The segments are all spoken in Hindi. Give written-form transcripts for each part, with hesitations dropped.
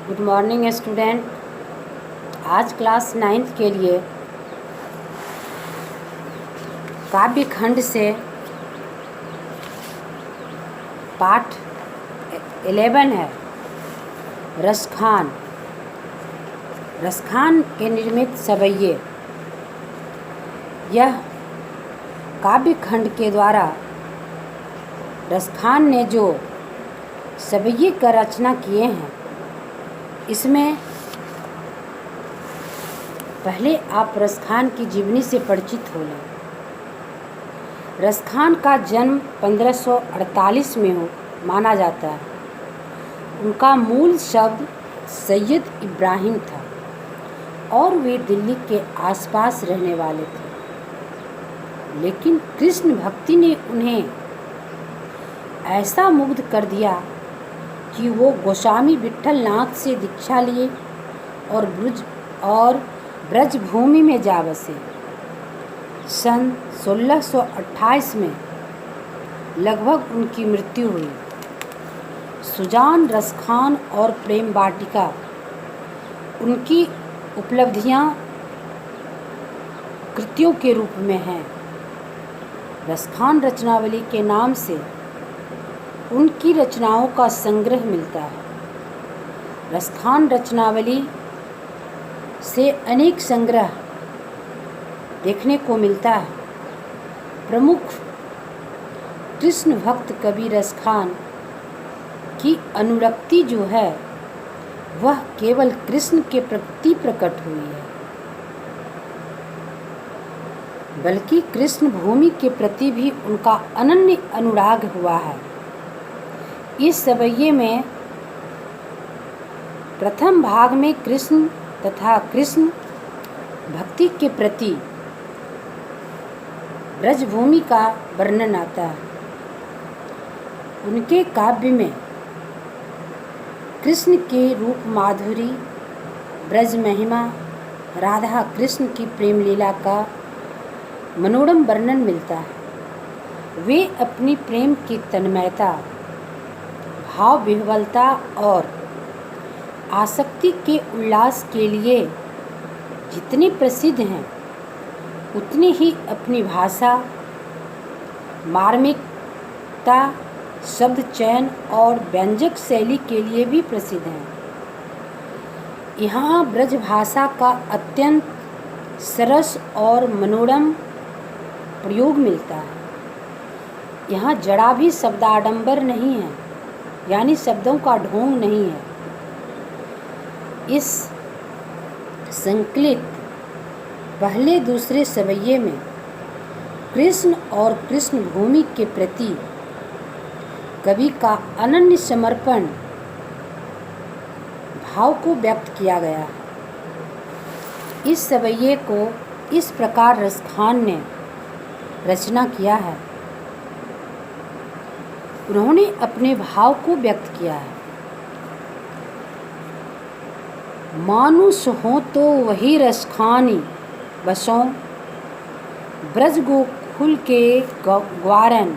Good morning student. आज क्लास 9th के लिए काव्य खंड से पाठ 11 है रसखान। रसखान के निर्मित सवैये। यह काव्य खंड के द्वारा रसखान ने जो सवैये का रचना किए हैं, इसमें पहले आप रसखान की जीवनी से परिचित हो लें। रसखान का जन्म 1548 में माना जाता है। उनका मूल शब्द सैयद इब्राहिम था और वे दिल्ली के आसपास रहने वाले थे, लेकिन कृष्ण भक्ति ने उन्हें ऐसा मुग्ध कर दिया कि वो गोस्वामी विट्ठल नाथ से दीक्षा लिए और ब्रज भूमि में जा बसे। सन 1628 में लगभग उनकी मृत्यु हुई। सुजान, रसखान और प्रेम वाटिका उनकी उपलब्धियां कृतियों के रूप में हैं। रसखान रचनावली के नाम से उनकी रचनाओं का संग्रह मिलता है। रसखान रचनावली से अनेक संग्रह देखने को मिलता है। प्रमुख कृष्ण भक्त कवि रसखान की अनुरक्ति जो है वह केवल कृष्ण के प्रति प्रकट हुई है, बल्कि कृष्ण भूमि के प्रति भी उनका अनन्य अनुराग हुआ है। इस सवैये में प्रथम भाग में कृष्ण तथा कृष्ण भक्ति के प्रति ब्रजभूमि का वर्णन आता है। उनके काव्य में कृष्ण के रूप माधुरी, ब्रज महिमा, राधा कृष्ण की प्रेम लीला का मनोरम वर्णन मिलता है। वे अपनी प्रेम की तन्मयता, भाव विह्वलता और आसक्ति के उल्लास के लिए जितने प्रसिद्ध हैं, उतने ही अपनी भाषा, मार्मिकता, शब्द चयन और व्यंजक शैली के लिए भी प्रसिद्ध हैं। यहाँ ब्रज भाषा का अत्यंत सरस और मनोरम प्रयोग मिलता है। यहाँ जरा भी शब्दाडंबर नहीं है, यानी शब्दों का ढोंग नहीं है। इस संकलित पहले दूसरे सवैये में कृष्ण और कृष्ण भूमि के प्रति कवि का अनन्य समर्पण भाव को व्यक्त किया गया है। इस सवैये को इस प्रकार रसखान ने रचना किया है। उन्होंने अपने भाव को व्यक्त किया है। मानुष हो तो वही रसखानी बसों, ब्रज गोकुल के ग्वारन।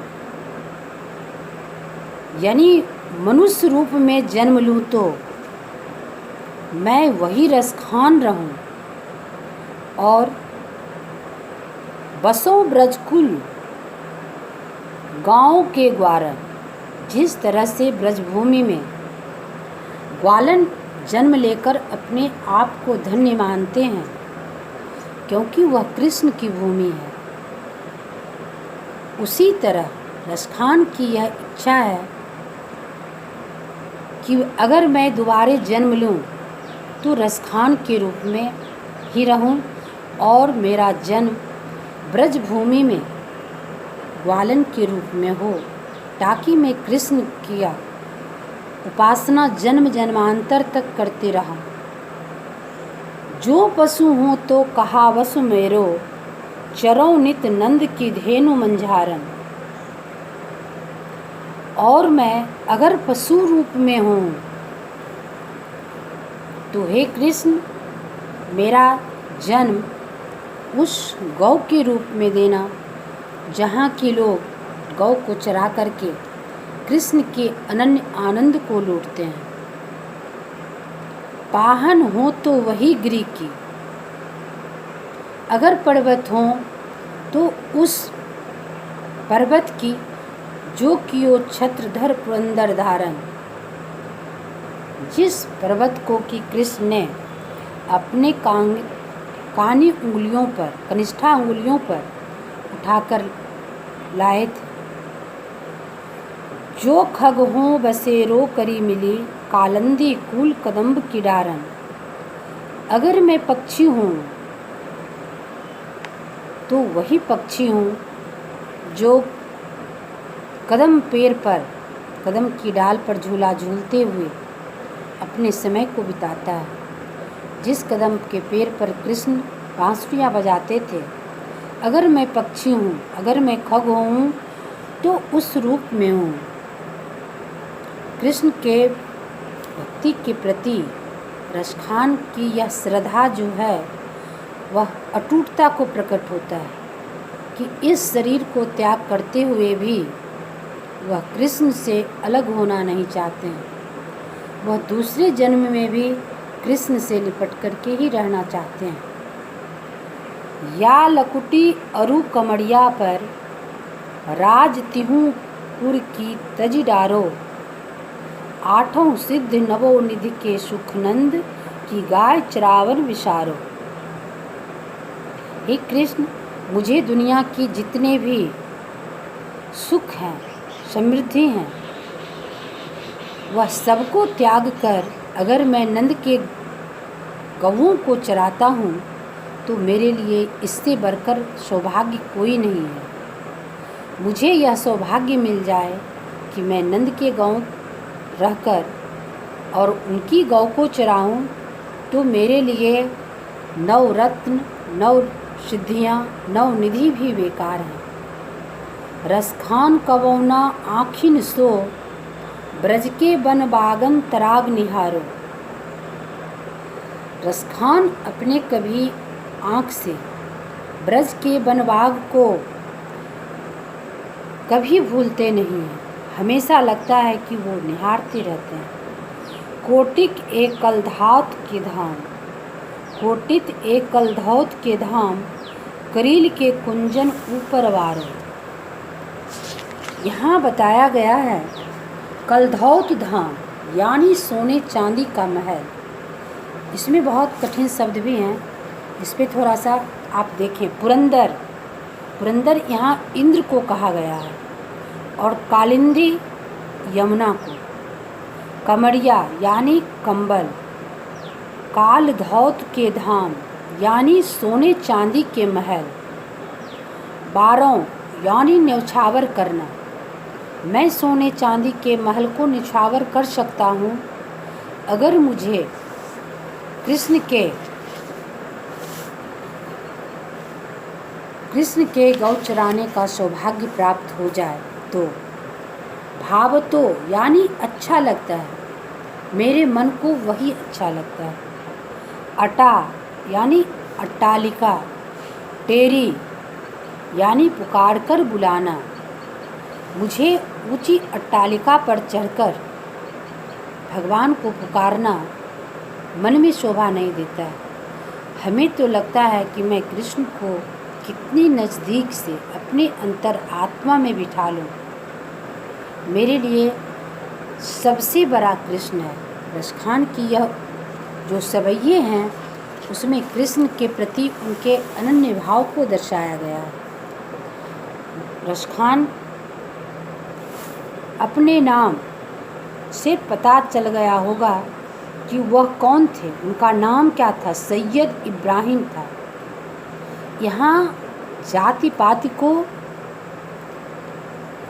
यानी मनुष्य रूप में जन्म लूँ तो मैं वही रसखान रहूं और बसों ब्रजकुल गाँव के ग्वारन। जिस तरह से ब्रजभूमि में ग्वालन जन्म लेकर अपने आप को धन्य मानते हैं, क्योंकि वह कृष्ण की भूमि है, उसी तरह रसखान की यह इच्छा है कि अगर मैं दोबारे जन्म लूं तो रसखान के रूप में ही रहूं और मेरा जन्म ब्रजभूमि में ग्वालन के रूप में हो, ताकि मैं कृष्ण की उपासना जन्म जन्मांतर तक करते रहा। जो पशु हूँ तो कहा वसु मेरो, चरौ नित नंद की धेनु मंझारन। और मैं अगर पशु रूप में हूँ तो हे कृष्ण, मेरा जन्म उस गौ के रूप में देना जहाँ के लोग गौ को चरा करके कृष्ण के अनन्य आनंद को लूटते हैं। पाहन हो तो वही गिरी की, अगर पर्वत हो तो उस पर्वत की, जो कियो छत्रधर पुरंदर धारण। जिस पर्वत को कि कृष्ण ने अपने कानी उंगलियों पर, कनिष्ठा उंगलियों पर उठाकर लाए थे। जो खग हों बसेरो करी मिली, कालंदी कूल कदम्ब की डारन। अगर मैं पक्षी हूँ तो वही पक्षी हूँ जो कदम पेड़ पर, कदम की डाल पर झूला झूलते हुए अपने समय को बिताता है। जिस कदम के पेड़ पर कृष्ण बांसुरियाँ बजाते थे, अगर मैं पक्षी हूँ, अगर मैं खग हूँ तो उस रूप में हूँ। कृष्ण के भक्ति के प्रति रसखान की यह श्रद्धा जो है वह अटूटता को प्रकट होता है कि इस शरीर को त्याग करते हुए भी वह कृष्ण से अलग होना नहीं चाहते हैं। वह दूसरे जन्म में भी कृष्ण से लिपट करके ही रहना चाहते हैं। या लकुटी अरु कमड़िया पर, राज तिहु पुर की तज डारो। आठों सिद्ध नवो निधि के सुखनंद, की गाय चरावन विसारो। हे कृष्ण, मुझे दुनिया की जितने भी सुख हैं, समृद्धि हैं, वह सबको त्याग कर अगर मैं नंद के गौओं को चराता हूँ तो मेरे लिए इससे बढ़कर सौभाग्य कोई नहीं है। मुझे यह सौभाग्य मिल जाए कि मैं नंद के गौ रहकर और उनकी गौ को चराऊं तो मेरे लिए नव रत्न, नव सिद्धियाँ, नव निधि भी बेकार हैं। रसखान कवौना आँखिन सो, ब्रज के बन बागन तराग निहारो। रसखान अपने कभी आँख से ब्रज के बनबाग को कभी भूलते नहीं हैं। हमेशा लगता है कि वो निहारते रहते हैं। कोटिक एक कलधौत के धाम, कोटित एक कलधौत के धाम, करील के कुंजन ऊपर वारो। यहाँ बताया गया है कलधौत धाम यानी सोने चांदी का महल। इसमें बहुत कठिन शब्द भी हैं, इस पर थोड़ा सा आप देखें। पुरंदर, पुरंदर यहाँ इंद्र को कहा गया है, और कालिंदी यमुना को। कमरिया यानी कंबल, कालधौत के धाम यानी सोने चांदी के महल, बारों यानी न्यौछावर करना। मैं सोने चांदी के महल को निछावर कर सकता हूँ अगर मुझे कृष्ण के गौ चराने का सौभाग्य प्राप्त हो जाए तो। भाव तो यानी अच्छा लगता है, मेरे मन को वही अच्छा लगता है। अटा यानी अट्टालिका, टेरी यानी पुकार कर बुलाना। मुझे ऊंची अट्टालिका पर चढ़कर भगवान को पुकारना मन में शोभा नहीं देता है। हमें तो लगता है कि मैं कृष्ण को कितनी नज़दीक से अपने अंतर आत्मा में बिठा लूँ। मेरे लिए सबसे बड़ा कृष्ण है। रसखान की यह जो सवैये हैं उसमें कृष्ण के प्रति उनके अनन्य भाव को दर्शाया गया है। रसखान अपने नाम से पता चल गया होगा कि वह कौन थे। उनका नाम क्या था? सैयद इब्राहिम था। यहाँ जाति पाति को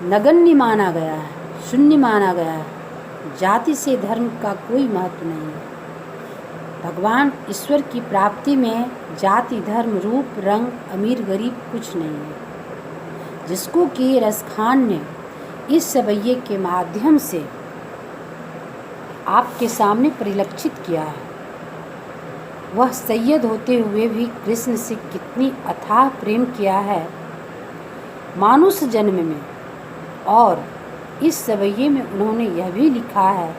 नगण्य माना गया है, शून्य माना गया है। जाति से धर्म का कोई महत्व नहीं है। भगवान ईश्वर की प्राप्ति में जाति, धर्म, रूप, रंग, अमीर गरीब कुछ नहीं है। जिसको कि रसखान ने इस सवैये के माध्यम से आपके सामने परिलक्षित किया है। वह सैयद होते हुए भी कृष्ण से कितनी अथाह प्रेम किया है मानुष जन्म में। और इस सवैये में उन्होंने यह भी लिखा है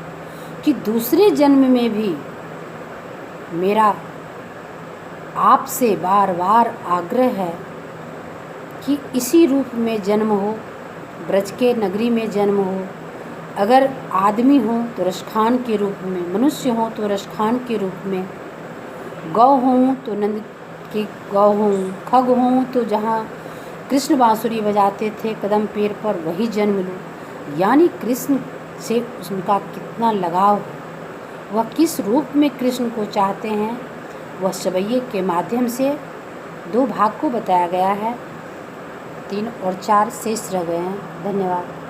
कि दूसरे जन्म में भी मेरा आपसे बार बार आग्रह है कि इसी रूप में जन्म हो, ब्रज के नगरी में जन्म हो। अगर आदमी हो तो रसखान के रूप में, मनुष्य हो तो रसखान के रूप में, गौ हूँ तो नंद की गौ हूँ, खग हूँ तो जहाँ कृष्ण बांसुरी बजाते थे कदम पैर पर वही जन्म लूँ। यानी कृष्ण से उनका कितना लगाव है, वह किस रूप में कृष्ण को चाहते हैं, वह सवैये के माध्यम से 2 भाग को बताया गया है। 3 और 4 शेष रह गए हैं। धन्यवाद।